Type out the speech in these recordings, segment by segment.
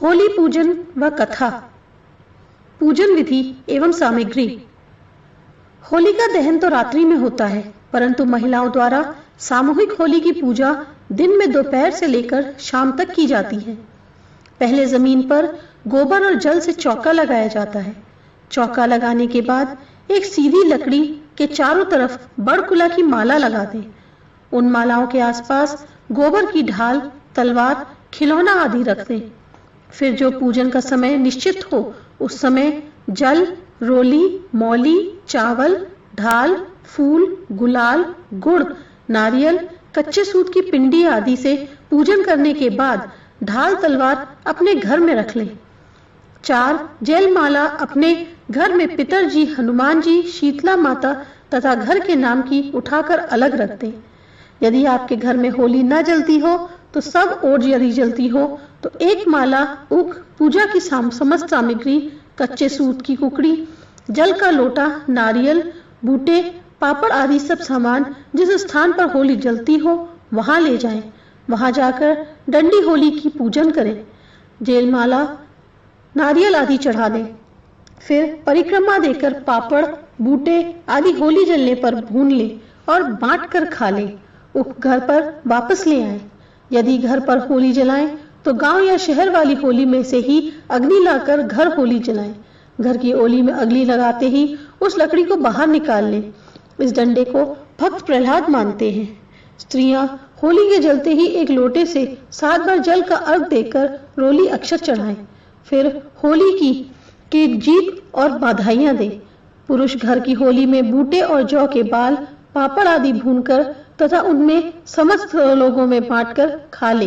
होली पूजन व कथा। पूजन विधि एवं सामग्री। होलिका दहन तो रात्रि में होता है, परंतु महिलाओं द्वारा सामूहिक होली की पूजा दिन में दोपहर से लेकर शाम तक की जाती है। पहले जमीन पर गोबर और जल से चौका लगाया जाता है। चौका लगाने के बाद एक सीधी लकड़ी के चारों तरफ बड़कुला की माला लगा दें। उन मालाओं के आसपास गोबर की ढाल, तलवार, खिलौना आदि रख दें। फिर जो पूजन का समय निश्चित हो, उस समय जल, रोली, मौली, चावल, ढाल, फूल, गुलाल, गुड़, नारियल, कच्चे सूत की पिंडी आदि से पूजन करने के बाद ढाल, तलवार अपने घर में रख लें। 4 जैल माला अपने घर में पितर जी, हनुमान जी, शीतला माता तथा घर के नाम की उठाकर अलग रख दें। यदि आपके घर में होली न जलती हो तो सब और यदि जलती हो तो एक माला उख, पूजा की समस्त सामग्री, कच्चे सूत की कुकड़ी, जल का लोटा, नारियल, बूटे, पापड़ आदि सब सामान जिस स्थान पर होली जलती हो वहां ले जाएं। वहां जाकर डंडी होली की पूजन करें। जेल माला, नारियल आदि चढ़ा दें। फिर परिक्रमा देकर पापड़, बूटे आदि होली जलने पर भून लें और बांट कर खा लें। उख घर पर वापस ले आएं। यदि घर पर होली जलाएं तो गांव या शहर वाली होली में से ही अग्नि लाकर घर होली जलाएं। घर की ओली में अग्नि लगाते ही उस लकड़ी को बाहर निकाल लें। इस डंडे को भक्त प्रहलाद मानते हैं। स्त्रियां होली के जलते ही एक लोटे से 7 बार जल का अर्घ देकर रोली अक्षत चढ़ाएं। फिर होली की जीत और बधाइयां दें। पुरुष घर की होली में बूटे और जौ के बाल, पापड़ आदि भूनकर तथा उनमें समस्त लोगों में बांटकर खा ले।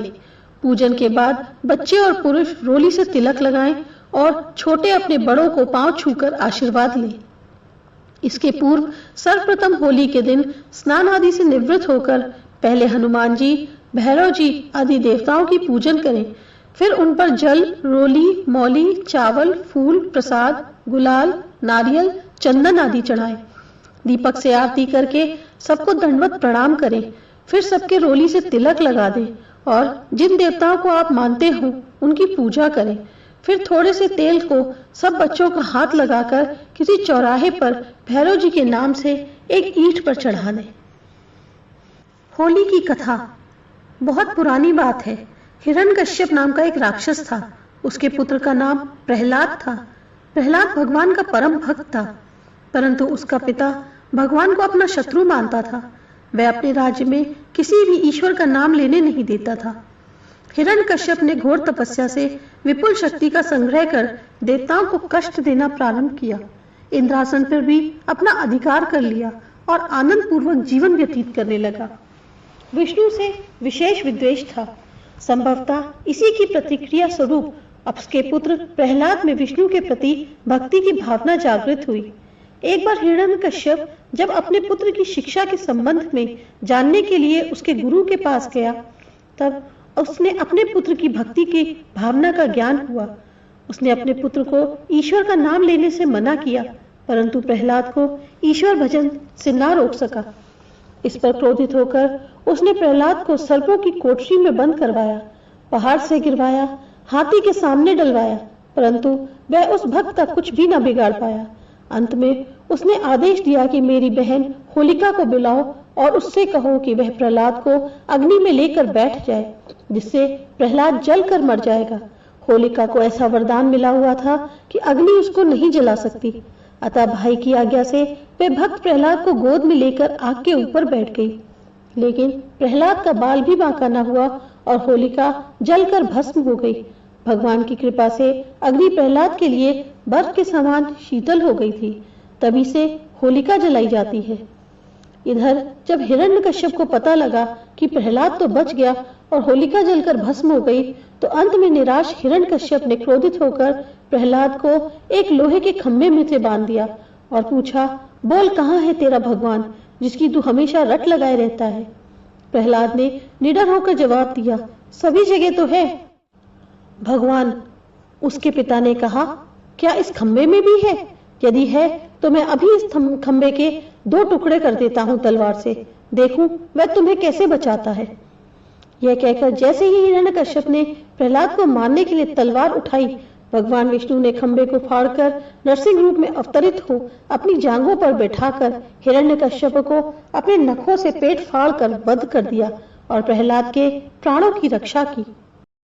पूजन के बाद बच्चे और पुरुष रोली से तिलक लगाएं और छोटे अपने बड़ों को पांव छूकर आशीर्वाद लें। इसके पूर्व सर्वप्रथम होली के दिन स्नान आदि से निवृत्त होकर पहले हनुमान जी, भैरव जी आदि देवताओं की पूजन करें। फिर उन पर जल, रोली, मौली, चावल, फूल, प्रसाद, गुलाल, नारियल, चंदन आदि चढ़ाएं। दीपक से आरती करके सबको दंडवत प्रणाम करें। फिर सबके रोली से तिलक लगा दें और जिन देवताओं को आप मानते हो उनकी पूजा करें। फिर थोड़े से तेल को सब बच्चों का हाथ लगाकर किसी चौराहे पर भैरव जी के नाम से एक ईंट पर चढ़ा दें। होली की कथा। बहुत पुरानी बात है। हिरण्यकश्यप नाम का एक राक्षस था। उसके पुत्र का नाम प्रहलाद था। प्रहलाद भगवान का परम भक्त था, परंतु उसका पिता भगवान को अपना शत्रु मानता था। वह अपने राज्य में किसी भी ईश्वर का नाम लेने नहीं देता था। हिरण्यकश्यप ने घोर तपस्या से विपुल शक्ति का संग्रह कर देवताओं को कष्ट देना प्रारंभ किया। इंद्रासन पर भी अपना अधिकार कर लिया और आनंद पूर्वक जीवन व्यतीत करने लगा। विष्णु से विशेष विद्वेष था। संभवतः इसी की प्रतिक्रिया स्वरूप उसके पुत्र प्रहलाद में विष्णु के प्रति भक्ति की भावना जागृत हुई। एक बार हिरण्यकश्यप जब अपने पुत्र की शिक्षा के संबंध में जानने के लिए उसके गुरु के पास गया, तब उसने अपने पुत्र की भक्ति की भावना का ज्ञान हुआ। उसने अपने पुत्र को ईश्वर का नाम लेने से मना किया, परंतु प्रहलाद को ईश्वर भजन से ना रोक सका। इस पर क्रोधित होकर उसने प्रहलाद को सर्पों की कोठरी में बंद करवाया, पहाड़ से गिरवाया, हाथी के सामने डलवाया, परंतु वह उस भक्त का कुछ भी न बिगाड़ पाया। अंत में उसने आदेश दिया कि मेरी बहन होलिका को बुलाओ और उससे कहो कि वह प्रहलाद को अग्नि में लेकर बैठ जाए, जिससे प्रहलाद जलकर मर जाएगा। होलिका को ऐसा वरदान मिला हुआ था कि अग्नि उसको नहीं जला सकती। अतः भाई की आज्ञा से वे भक्त प्रहलाद को गोद में लेकर आग के ऊपर बैठ गई। लेकिन प्रहलाद का बाल भी बांका न हुआ और होलिका जलकर भस्म हो गई। भगवान की कृपा से अग्नि प्रहलाद के लिए बर्फ के समान शीतल हो गई थी। तभी से होलिका जलाई जाती है। इधर जब हिरण्यकश्यप को पता लगा कि प्रहलाद तो बच गया और होलिका जलकर भस्म हो गई, तो अंत में निराश हिरण्यकश्यप ने क्रोधित होकर प्रहलाद को एक लोहे के खंभे में से बांध दिया और पूछा, बोल कहाँ है तेरा भगवान जिसकी तू हमेशा रट लगाए रहता है। प्रहलाद ने निडर होकर जवाब दिया, सभी जगह तो है भगवान। उसके पिता ने कहा, क्या इस खंबे में भी है? यदि है तो मैं अभी इस खंबे के 2 टुकड़े कर देता हूं तलवार से। देखूं वह तुम्हें कैसे बचाता है। यह कहकर जैसे ही हिरण्यकश्यप ने प्रहलाद को मारने के लिए तलवार उठाई, भगवान विष्णु ने खंबे को फाड़कर नरसिंह रूप में अवतरित हो अपनी जांघों पर बैठाकर हिरण्यकश्यप को अपने नखों से पेट फाड़कर वध कर दिया और प्रहलाद के प्राणों की रक्षा की।